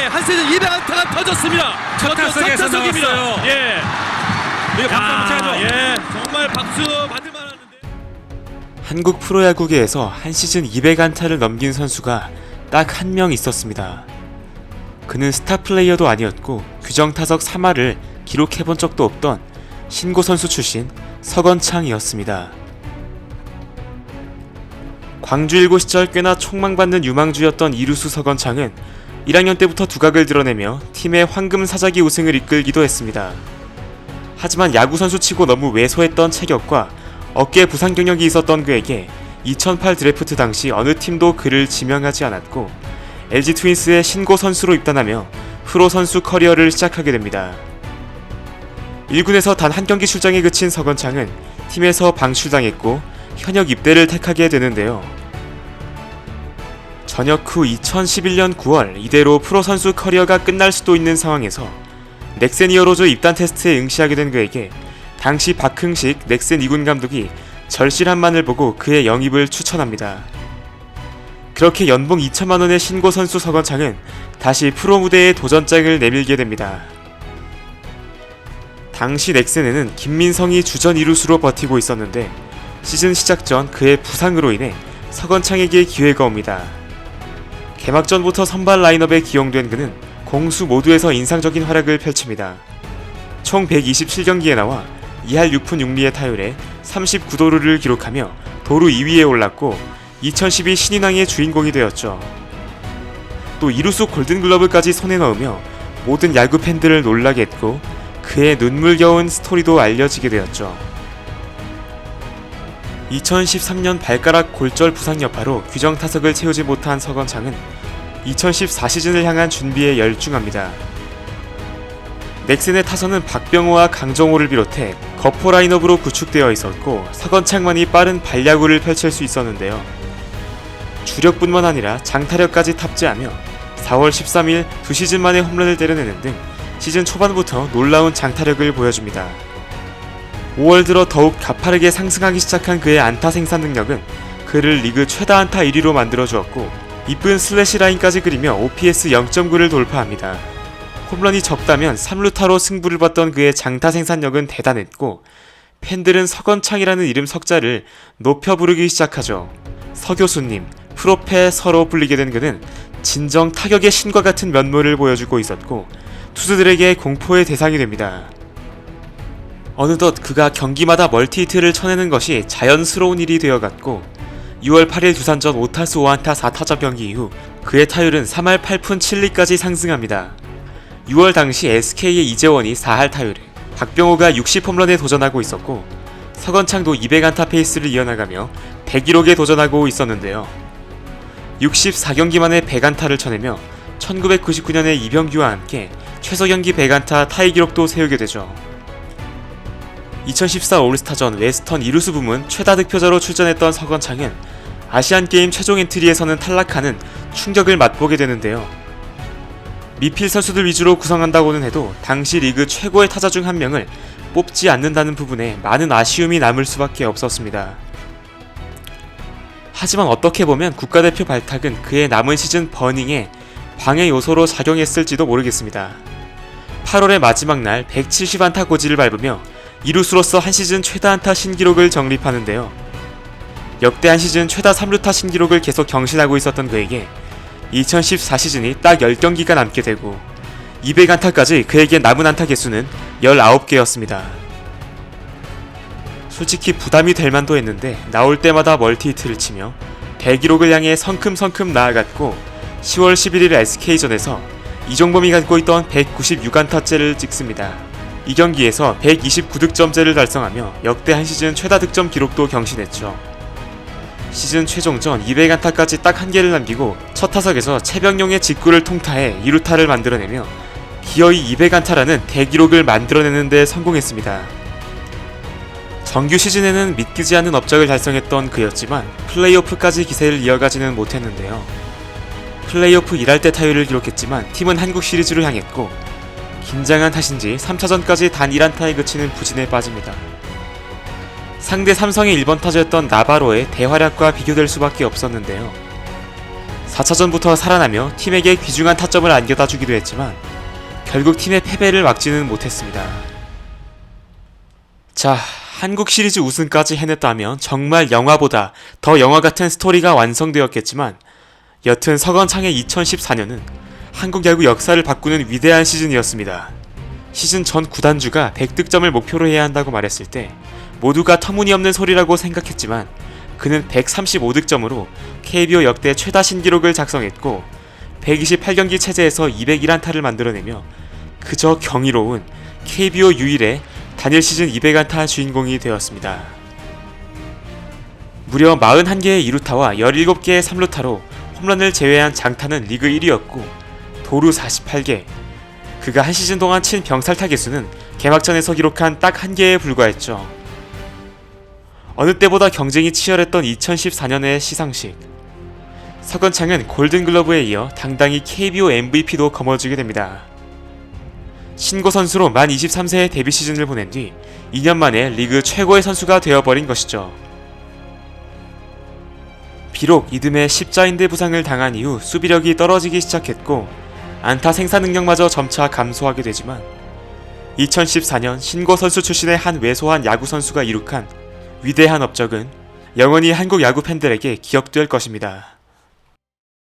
한 시즌 200안타가 터졌습니다. 첫 타석에서 나왔어요. 예. 이거 박수 한번 쳐야죠. 예. 정말 박수 받을 만한데. 한국 프로야구계에서 한 시즌 200안타를 넘긴 선수가 딱 한 명 있었습니다. 그는 스타 플레이어도 아니었고 규정 타석 3할을 기록해본 적도 없던 신고 선수 출신 서건창이었습니다. 광주 일고 시절 꽤나 촉망받는 유망주였던 이루수 서건창은 1학년 때부터 두각을 드러내며 팀의 황금 사자기 우승을 이끌기도 했습니다. 하지만 야구 선수치고 너무 왜소했던 체격과 어깨 부상 경력이 있었던 그에게 2008 드래프트 당시 어느 팀도 그를 지명하지 않았고 LG 트윈스의 신고 선수로 입단하며 프로 선수 커리어를 시작하게 됩니다. 1군에서 단 한 경기 출장에 그친 서건창은 팀에서 방출당했고 현역 입대를 택하게 되는데요. 전역 후 2011년 9월 이대로 프로 선수 커리어가 끝날 수도 있는 상황에서 넥센 히어로즈 입단 테스트에 응시하게 된 그에게 당시 박흥식 넥센 2군 감독이 절실함만을 보고 그의 영입을 추천합니다. 그렇게 연봉 2천만원의 신고 선수 서건창은 다시 프로 무대에 도전장을 내밀게 됩니다. 당시 넥센에는 김민성이 주전 이루수로 버티고 있었는데 시즌 시작 전 그의 부상으로 인해 서건창에게 기회가 옵니다. 개막전부터 선발 라인업에 기용된 그는 공수 모두에서 인상적인 활약을 펼칩니다. 총 127경기에 나와 2할 6푼 6리의 타율에 39도루를 기록하며 도루 2위에 올랐고 2012 신인왕의 주인공이 되었죠. 또 이루수 골든글러브까지 손에 넣으며 모든 야구 팬들을 놀라게 했고 그의 눈물겨운 스토리도 알려지게 되었죠. 2013년 발가락 골절 부상 여파로 규정 타석을 채우지 못한 서건창은 2014 시즌을 향한 준비에 열중합니다. 넥센의 타선은 박병호와 강정호를 비롯해 거포 라인업으로 구축되어 있었고 서건창만이 빠른 발야구를 펼칠 수 있었는데요. 주력뿐만 아니라 장타력까지 탑재하며 4월 13일 2시즌 만에 홈런을 때려내는 등 시즌 초반부터 놀라운 장타력을 보여줍니다. 5월 들어 더욱 가파르게 상승하기 시작한 그의 안타 생산 능력은 그를 리그 최다 안타 1위로 만들어주었고 이쁜 슬래시 라인까지 그리며 OPS 0.9를 돌파합니다. 홈런이 적다면 3루타로 승부를 봤던 그의 장타 생산력은 대단했고 팬들은 서건창이라는 이름 석자를 높여 부르기 시작하죠. 서교수님, 프로페서로 불리게 된 그는 진정 타격의 신과 같은 면모를 보여주고 있었고 투수들에게 공포의 대상이 됩니다. 어느덧 그가 경기마다 멀티히트를 쳐내는 것이 자연스러운 일이 되어갔고 6월 8일 두산전 5타수 5안타 4타점 경기 이후 그의 타율은 3할 8푼 7리까지 상승합니다. 6월 당시 SK의 이재원이 4할 타율에 박병호가 60홈런에 도전하고 있었고 서건창도 200안타 페이스를 이어나가며 100기록에 도전하고 있었는데요. 64경기 만에 100안타를 쳐내며 1999년에 이병규와 함께 최소경기 100안타 타이 기록도 세우게 되죠. 2014 올스타전 웨스턴 이루수 부문 최다 득표자로 출전했던 서건창은 아시안게임 최종 엔트리에서는 탈락하는 충격을 맛보게 되는데요. 미필 선수들 위주로 구성한다고는 해도 당시 리그 최고의 타자 중 한 명을 뽑지 않는다는 부분에 많은 아쉬움이 남을 수밖에 없었습니다. 하지만 어떻게 보면 국가대표 발탁은 그의 남은 시즌 버닝에 방해 요소로 작용했을지도 모르겠습니다. 8월의 마지막 날 170안타 고지를 밟으며 이루수로서 한 시즌 최다 안타 신기록을 정립하는데요. 역대 한 시즌 최다 3루타 신기록을 계속 경신하고 있었던 그에게 2014 시즌이 딱 10경기가 남게 되고 200안타까지 그에게 남은 안타 개수는 19개였습니다. 솔직히 부담이 될 만도 했는데 나올 때마다 멀티히트를 치며 대기록을 향해 성큼성큼 나아갔고 10월 11일 SK전에서 이종범이 갖고 있던 196안타째를 찍습니다. 이 경기에서 129득점째를 달성하며 역대 한 시즌 최다 득점 기록도 경신했죠. 시즌 최종전 200안타까지 딱 한 개를 남기고 첫 타석에서 최병용의 직구를 통타해 2루타를 만들어내며 기어이 200안타라는 대기록을 만들어내는 데 성공했습니다. 정규 시즌에는 믿기지 않는 업적을 달성했던 그였지만 플레이오프까지 기세를 이어가지는 못했는데요. 플레이오프 1할 때 타율을 기록했지만 팀은 한국 시리즈로 향했고 긴장한 탓인지 3차전까지 단 1안타에 그치는 부진에 빠집니다. 상대 삼성의 1번 타자였던 나바로의 대활약과 비교될 수밖에 없었는데요. 4차전부터 살아나며 팀에게 귀중한 타점을 안겨다 주기도 했지만 결국 팀의 패배를 막지는 못했습니다. 자, 한국 시리즈 우승까지 해냈다면 정말 영화보다 더 영화 같은 스토리가 완성되었겠지만 여튼 서건창의 2014년은 한국 야구 역사를 바꾸는 위대한 시즌이었습니다. 시즌 전 구단주가 100득점을 목표로 해야 한다고 말했을 때 모두가 터무니없는 소리라고 생각했지만 그는 135득점으로 KBO 역대 최다 신기록을 작성했고 128경기 체제에서 201안타를 만들어내며 그저 경이로운 KBO 유일의 단일 시즌 200안타 주인공이 되었습니다. 무려 41개의 2루타와 17개의 3루타로 홈런을 제외한 장타는 리그 1위였고 도루 48개, 그가 한 시즌 동안 친 병살타 개수는 개막전에서 기록한 딱 1개에 불과했죠. 어느 때보다 경쟁이 치열했던 2014년의 시상식, 서건창은 골든글러브에 이어 당당히 KBO MVP도 거머쥐게 됩니다. 신고 선수로 만 23세의 데뷔 시즌을 보낸 뒤 2년 만에 리그 최고의 선수가 되어버린 것이죠. 비록 이듬해 십자인대 부상을 당한 이후 수비력이 떨어지기 시작했고 안타 생산 능력마저 점차 감소하게 되지만 2014년 신고 선수 출신의 한 왜소한 야구 선수가 이룩한 위대한 업적은 영원히 한국 야구 팬들에게 기억될 것입니다.